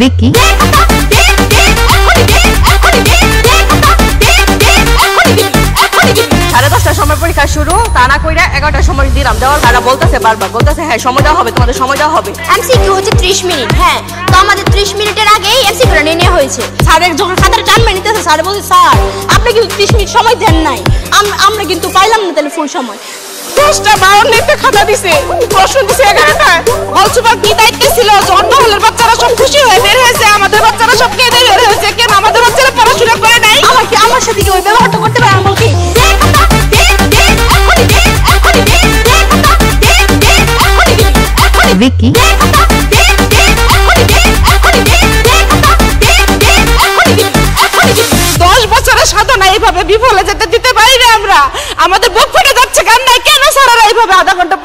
ভিকি সাড়ে 10টার সময় পরীক্ষা শুরু, তা না কইরা 11টার সময় দিলাম। দেওয়ার তারা বলতেছে বারবার বলতেছে হ্যাঁ সময় দেওয়া হবে, তোমাদের সময় দেওয়া হবে। এমসিকিউ হচ্ছে 30 মিনিট। হ্যাঁ, তো আমাদের 30 মিনিটের আগেই এমসিকিউটা নিয়ে নেওয়া হয়েছে। স্যারের যখন খাতার টান মেরে নিতেছে, স্যার বলছে স্যার আপনি কিন্তু 30 মিনিট সময় দেন নাই, আমরা কিন্তু পাইলাম না তাহলে ফুল সময়। 10টা 52 খাতা দিছে, প্রশ্ন দিছে 11টা। বলছো বা কি দায়িত্ব ছিল? জন্ম হলের বাচ্চারা সব খুশি হয়ে বের হয়েছে, আমাদের বাচ্চারা সব কেঁদে বের হয়েছে। কেন আমাদের বাচ্চারা পড়াশোনা করে নাই? আমার সাথে কি ওই ব্যবহারটা করতে পারে? আমি বলছি ভিকি 10 বছরের সাধনা এইভাবে বিফলে যেতে দিতে পারি না আমরা। আমাদের বুক ফেটে যাচ্ছে কান্নায়। কেন স্যারেরা এইভাবে আধা ঘন্টা